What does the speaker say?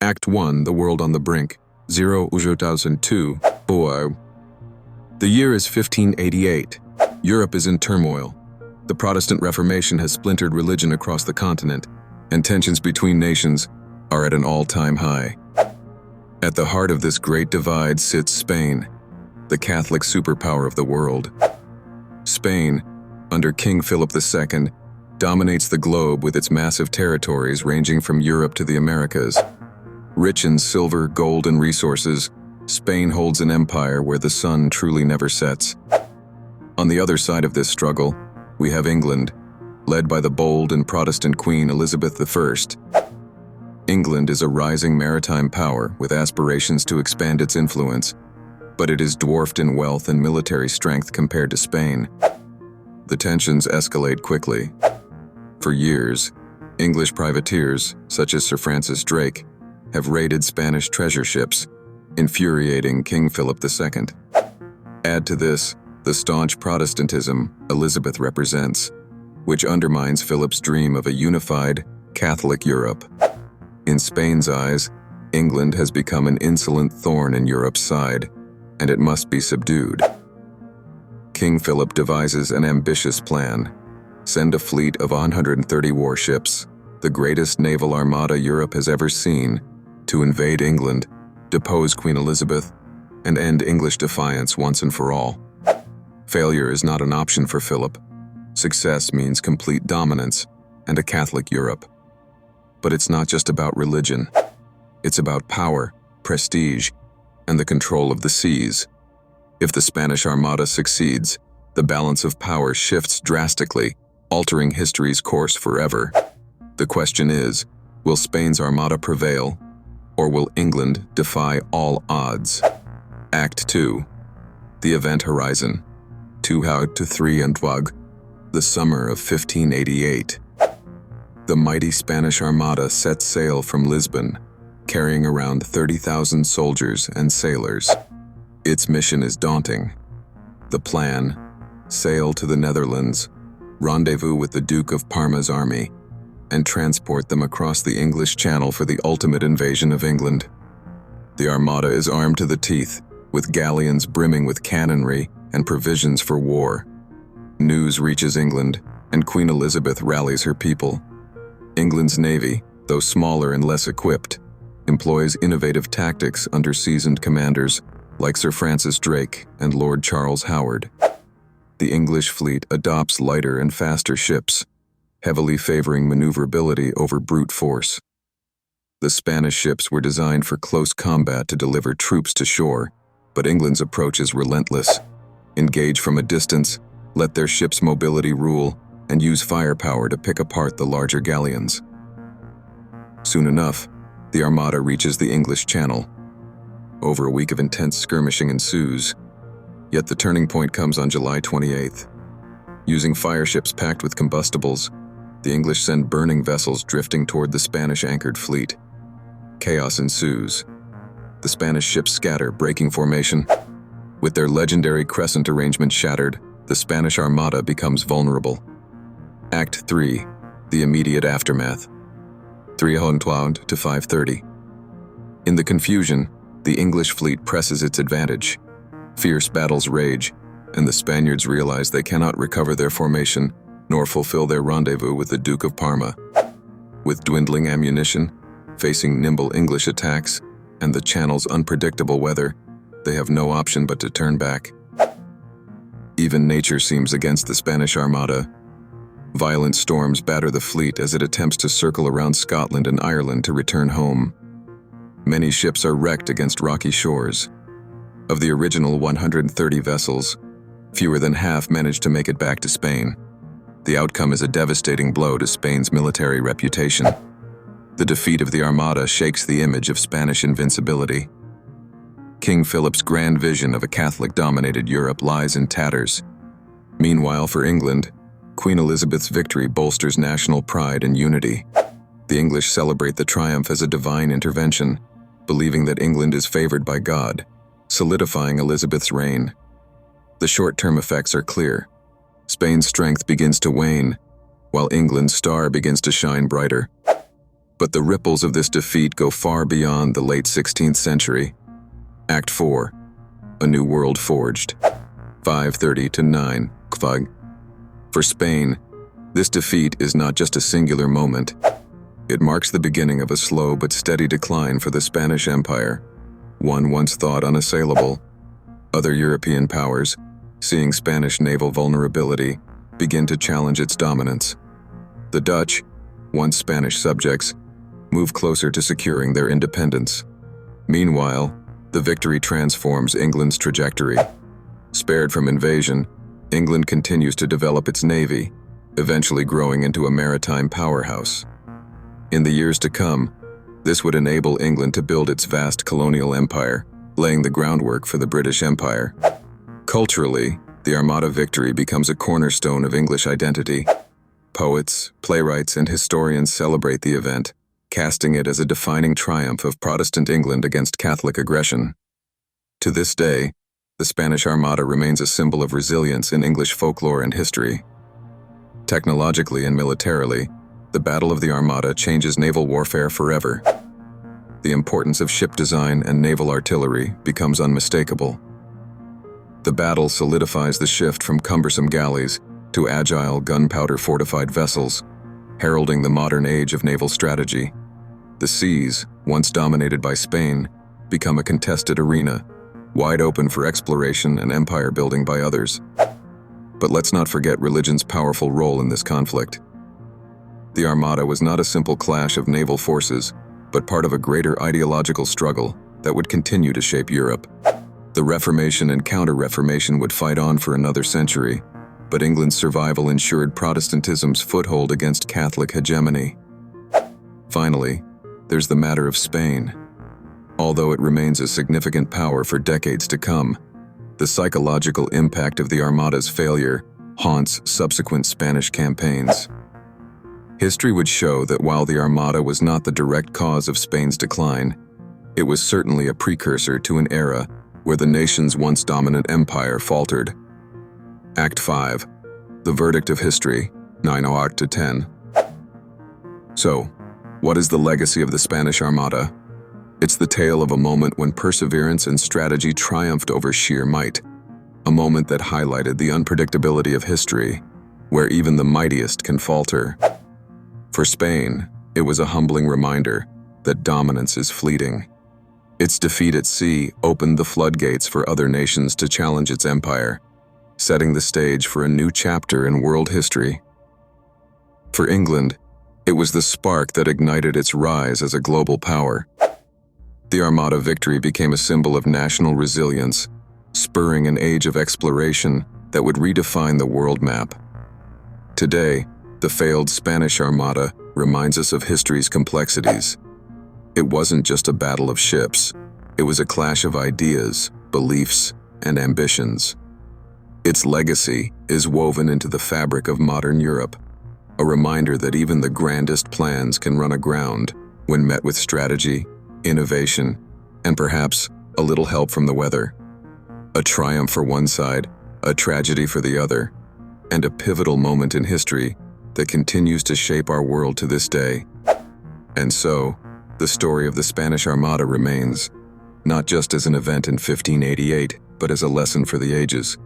Act 1, The World on the Brink. 2002. Boy. The year is 1588. Europe is in turmoil. The Protestant Reformation has splintered religion across the continent, and tensions between nations are at an all-time high. At the heart of this great divide sits Spain, the Catholic superpower of the world. Spain, under King Philip II, dominates the globe with its massive territories ranging from Europe to the Americas. Rich in silver, gold, and resources, Spain holds an empire where the sun truly never sets. On the other side of this struggle, we have England, led by the bold and Protestant Queen Elizabeth I. England is a rising maritime power with aspirations to expand its influence, but it is dwarfed in wealth and military strength compared to Spain. The tensions escalate quickly. For years, English privateers, such as Sir Francis Drake, have raided Spanish treasure ships, infuriating King Philip II. Add to this the staunch Protestantism Elizabeth represents, which undermines Philip's dream of a unified, Catholic Europe. In Spain's eyes, England has become an insolent thorn in Europe's side, and it must be subdued. King Philip devises an ambitious plan: send a fleet of 130 warships, the greatest naval armada Europe has ever seen, to invade England, depose Queen Elizabeth, and end English defiance once and for all. Failure is not an option for Philip. Success means complete dominance and a Catholic Europe. But it's not just about religion. It's about power, prestige, and the control of the seas. If the Spanish Armada succeeds, the balance of power shifts drastically, altering history's course forever. The question is, will Spain's Armada prevail, or will England defy all odds? Act 2. The Event Horizon. 2 and Wag. The summer of 1588. The mighty Spanish Armada sets sail from Lisbon, carrying around 30,000 soldiers and sailors. Its mission is daunting. The plan: sail to the Netherlands, rendezvous with the Duke of Parma's army, and transport them across the English Channel for the ultimate invasion of England. The Armada is armed to the teeth, with galleons brimming with cannonry and provisions for war. News reaches England, and Queen Elizabeth rallies her people. England's navy, though smaller and less equipped, employs innovative tactics under seasoned commanders like Sir Francis Drake and Lord Charles Howard. The English fleet adopts lighter and faster ships, heavily favoring maneuverability over brute force. The Spanish ships were designed for close combat to deliver troops to shore, but England's approach is relentless. Engage from a distance, let their ships' mobility rule, and use firepower to pick apart the larger galleons. Soon enough, the Armada reaches the English Channel. Over a week of intense skirmishing ensues, yet the turning point comes on July 28th. Using fireships packed with combustibles, the English send burning vessels drifting toward the Spanish-anchored fleet. Chaos ensues. The Spanish ships scatter, breaking formation. With their legendary crescent arrangement shattered, the Spanish Armada becomes vulnerable. Act 3. The Immediate Aftermath. 3:12 to 5:30. In the confusion, the English fleet presses its advantage. Fierce battles rage, and the Spaniards realize they cannot recover their formation nor fulfill their rendezvous with the Duke of Parma. With dwindling ammunition, facing nimble English attacks, and the Channel's unpredictable weather, they have no option but to turn back. Even nature seems against the Spanish Armada. Violent storms batter the fleet as it attempts to circle around Scotland and Ireland to return home. Many ships are wrecked against rocky shores. Of the original 130 vessels, fewer than half manage to make it back to Spain. The outcome is a devastating blow to Spain's military reputation. The defeat of the Armada shakes the image of Spanish invincibility. King Philip's grand vision of a Catholic-dominated Europe lies in tatters. Meanwhile, for England, Queen Elizabeth's victory bolsters national pride and unity. The English celebrate the triumph as a divine intervention, believing that England is favored by God, solidifying Elizabeth's reign. The short-term effects are clear. Spain's strength begins to wane, while England's star begins to shine brighter. But the ripples of this defeat go far beyond the late 16th century. Act 4. A New World Forged. 530 to 9. Kvag. For Spain, this defeat is not just a singular moment. It marks the beginning of a slow but steady decline for the Spanish Empire, one once thought unassailable. Other European powers, seeing Spanish naval vulnerability, begin to challenge its dominance. The Dutch, once Spanish subjects, move closer to securing their independence. Meanwhile, the victory transforms England's trajectory. Spared from invasion, England continues to develop its navy, eventually growing into a maritime powerhouse. In the years to come, this would enable England to build its vast colonial empire, laying the groundwork for the British Empire. Culturally, the Armada victory becomes a cornerstone of English identity. Poets, playwrights, and historians celebrate the event, casting it as a defining triumph of Protestant England against Catholic aggression. To this day, the Spanish Armada remains a symbol of resilience in English folklore and history. Technologically and militarily, the Battle of the Armada changes naval warfare forever. The importance of ship design and naval artillery becomes unmistakable. The battle solidifies the shift from cumbersome galleys to agile, gunpowder-fortified vessels, heralding the modern age of naval strategy. The seas, once dominated by Spain, become a contested arena, wide open for exploration and empire building by others. But let's not forget religion's powerful role in this conflict. The Armada was not a simple clash of naval forces, but part of a greater ideological struggle that would continue to shape Europe. The Reformation and Counter-Reformation would fight on for another century, but England's survival ensured Protestantism's foothold against Catholic hegemony. Finally, there's the matter of Spain. Although it remains a significant power for decades to come, the psychological impact of the Armada's failure haunts subsequent Spanish campaigns. History would show that while the Armada was not the direct cause of Spain's decline, it was certainly a precursor to an era where the nation's once dominant empire faltered. Act 5. The Verdict of History, 908 to 10. So, what is the legacy of the Spanish Armada? It's the tale of a moment when perseverance and strategy triumphed over sheer might, a moment that highlighted the unpredictability of history, where even the mightiest can falter. For Spain, it was a humbling reminder that dominance is fleeting. Its defeat at sea opened the floodgates for other nations to challenge its empire, setting the stage for a new chapter in world history. For England, it was the spark that ignited its rise as a global power. The Armada victory became a symbol of national resilience, spurring an age of exploration that would redefine the world map. Today, the failed Spanish Armada reminds us of history's complexities. It wasn't just a battle of ships, it was a clash of ideas, beliefs, and ambitions. Its legacy is woven into the fabric of modern Europe, a reminder that even the grandest plans can run aground when met with strategy, innovation, and perhaps a little help from the weather. A triumph for one side, a tragedy for the other, and a pivotal moment in history that continues to shape our world to this day. And so, the story of the Spanish Armada remains, not just as an event in 1588, but as a lesson for the ages.